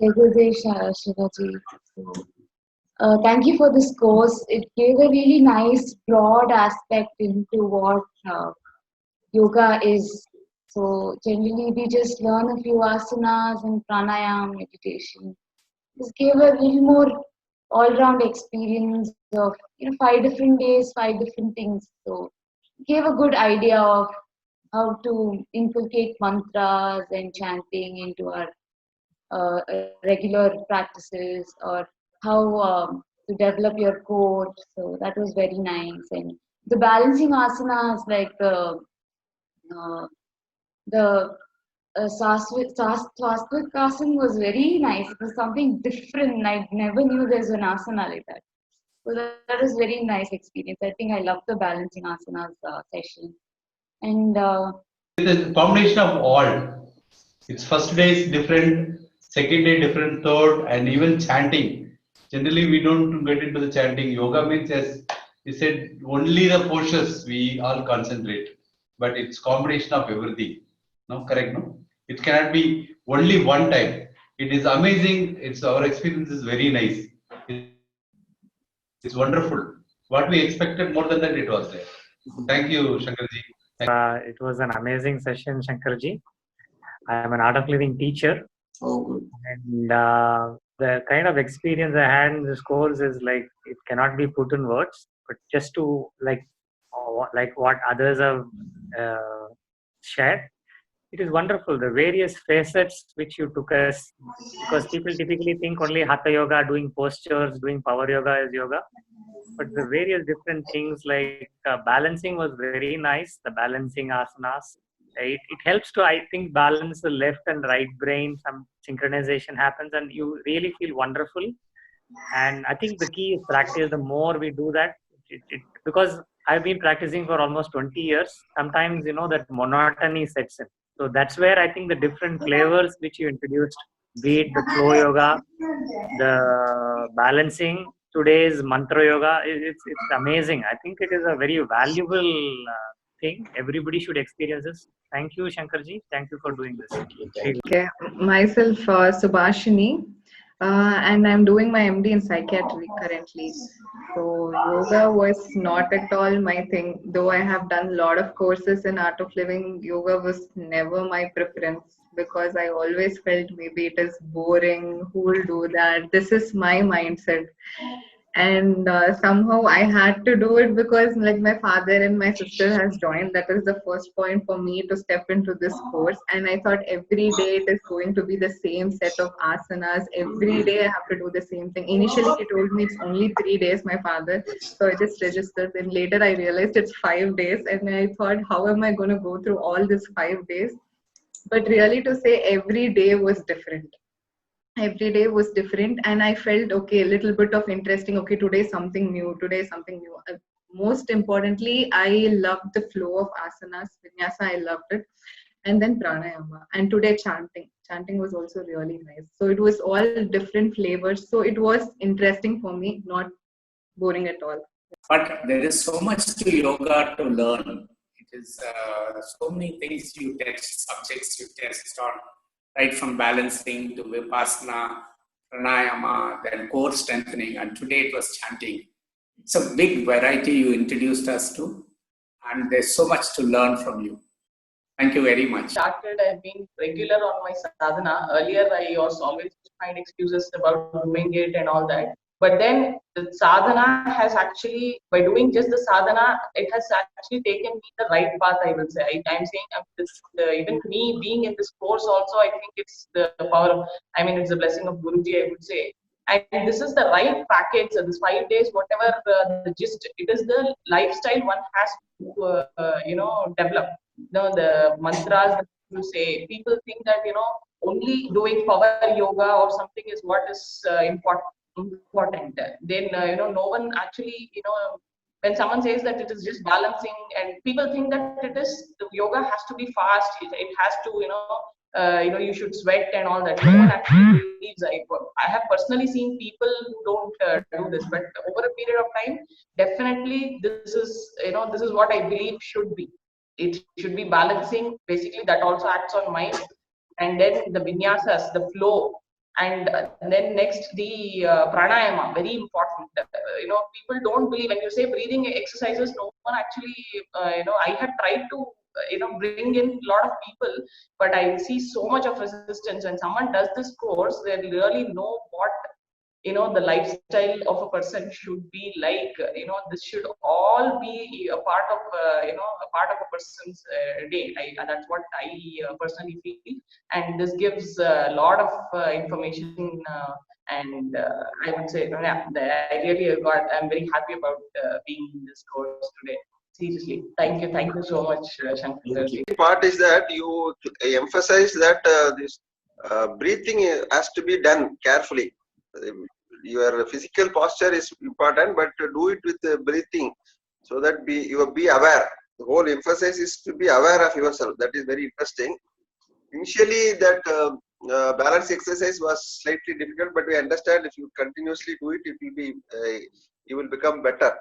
Shivaji. So, thank you for this course. It gave a really nice, broad aspect into what yoga is. So, generally, we just learn a few asanas and pranayama meditation. This gave a little more all-round experience of 5 different days, 5 different things. So, it gave a good idea of how to inculcate mantras and chanting into our regular practices, or how to develop your core. So that was very nice. And the balancing asanas, like the Swastika was very nice. It was something different. I never knew there's an asana like that. So that was very nice experience. I think I loved the balancing asanas session. And It's a combination of all. Its first day is different, second day different, third, and even chanting. Generally, we don't get into the chanting. Yoga means, as he said, only the postures we all concentrate. But it's combination of everything. No, correct? No, it cannot be only one time. It is amazing. It's our experience is very nice. It's wonderful. What we expected more than that, it was there. Thank you, Shankarji. It was an amazing session, Shankarji. I am an art of living teacher. Oh, good. And the kind of experience I had in this course is like, it cannot be put in words, but just to like what others have shared. It is wonderful, the various facets which you took us, because people typically think only Hatha Yoga, doing postures, doing power yoga is yoga. But the various different things like balancing was very nice, the balancing asanas. It helps to, I think, balance the left and right brain, some synchronization happens and you really feel wonderful. And I think the key is practice. The more we do that, because I've been practicing for almost 20 years, sometimes, that monotony sets in. So that's where I think the different flavors which you introduced, be it the flow yoga, the balancing, today's mantra yoga, it's amazing. I think it is a very valuable thing. Everybody should experience this. Thank you, Shankarji. Thank you for doing this. Okay, myself, Subhashini, and I'm doing my MD in psychiatry currently. So yoga was not at all my thing. Though I have done a lot of courses in art of living, yoga was never my preference, because I always felt maybe it is boring. Who will do that? This is my mindset. And somehow I had to do it because like my father and my sister has joined. That is the first point for me to step into this course. And I thought every day it is going to be the same set of asanas. Every day I have to do the same thing. Initially he told me it's only 3 days, my father. So I just registered. Then later I realized it's 5 days. And I thought, how am I going to go through all these 5 days? But really to say, every day was different. Every day was different, and I felt okay, a little bit of interesting. Okay, today something new. Most importantly, I loved the flow of asanas, vinyasa. I loved it, and then pranayama. And today chanting was also really nice. So it was all different flavors. So it was interesting for me, not boring at all. But there is so much to yoga to learn. It is so many things you test, subjects you test on. Right from balancing to vipassana, pranayama, then core strengthening, and today it was chanting. It's a big variety you introduced us to, and there's so much to learn from you. Thank you very much. I've been regular on my sadhana. Earlier, I was always find excuses about doing it and all that. But then the sadhana has actually, by doing just the sadhana, it has actually taken me the right path, I will say. I'm saying even me being in this course also, I think it's the power of, it's the blessing of Guruji, I would say. And this is the right package. So this 5 days, whatever the gist, it is the lifestyle one has to, develop. The mantras that you say, people think that, only doing power yoga or something is what is important. Then no one actually, when someone says that it is just balancing, and people think that the yoga has to be fast, it has to you should sweat and all that. No one actually believes. I have personally seen people who don't do this, but over a period of time, definitely this is what I believe should be. It should be balancing. Basically, that also acts on mind, and then the vinyasas, the flow. And then next, the pranayama, very important. People don't believe when you say breathing exercises. No one actually, I had tried to, bring in a lot of people, but I see so much of resistance. When someone does this course, they really know what the lifestyle of a person should be like. This should all be a part of a part of a person's day. That's what I personally feel, and this gives a lot of information, and I would say, I really I'm very happy about being in this course today. Seriously, thank you so much, Shankar. The part is that you emphasize that this breathing has to be done carefully. Your physical posture is important, but to do it with breathing, so that you be aware. The whole emphasis is to be aware of yourself. That is very interesting. Initially, that balance exercise was slightly difficult, but we understand if you continuously do it, it will be you will become better.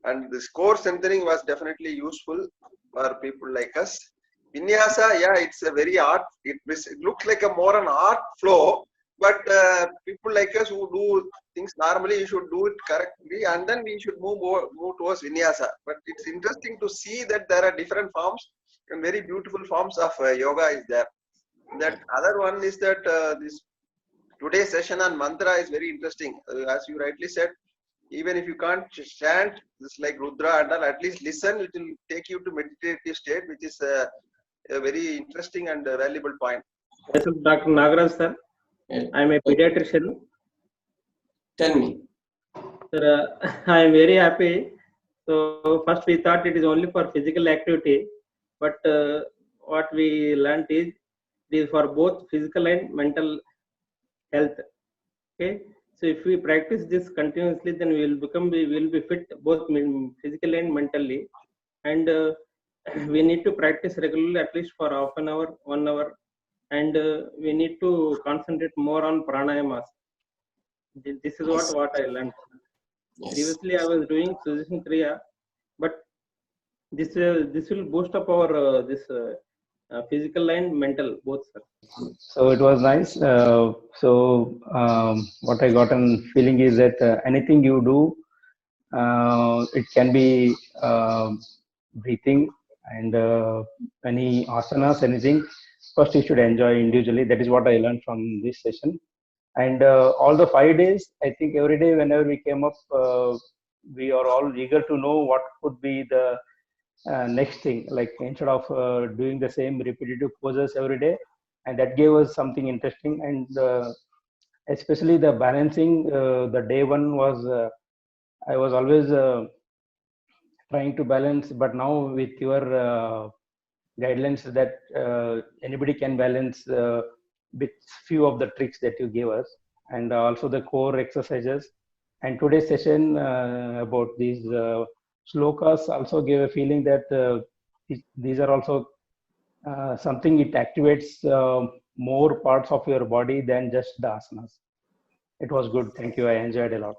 And this core centering was definitely useful for people like us. Vinyasa, yeah, it's a very art. It looks like a more an art flow, but people like us who do things normally, you should do it correctly, and then we should move towards Vinyasa. But it's interesting to see that there are different forms and very beautiful forms of yoga is there. That other one is that this today's session on mantra is very interesting. As you rightly said, even if you can't chant, this like Rudra and all, at least listen, it will take you to meditative state, which is a very interesting and valuable point. This is Dr. Nagaraj, sir. I am a pediatrician. Tell me. Sir, I am very happy. So first we thought it is only for physical activity, but what we learnt is it is for both physical and mental health. Okay. So if we practice this continuously, then we will be fit both physically and mentally. And we need to practice regularly, at least for half an hour, 1 hour. And we need to concentrate more on pranayamas. This is what I learned. Yes. Previously, I was doing Sudarshan Kriya, but this will boost up our physical and mental both, sir. So it was nice. What I got a feeling is that anything you do, it can be breathing and any asanas, anything. First, you should enjoy individually. That is what I learned from this session. And all the 5 days, I think every day, whenever we came up, we are all eager to know what could be the next thing. Like instead of doing the same repetitive poses every day, and that gave us something interesting. And especially the balancing, the day one was I was always trying to balance, but now with your guidelines that anybody can balance with few of the tricks that you gave us, and also the core exercises. And today's session about these slokas also gave a feeling that these are also something, it activates more parts of your body than just the asanas. It was good. Thank you. I enjoyed a lot.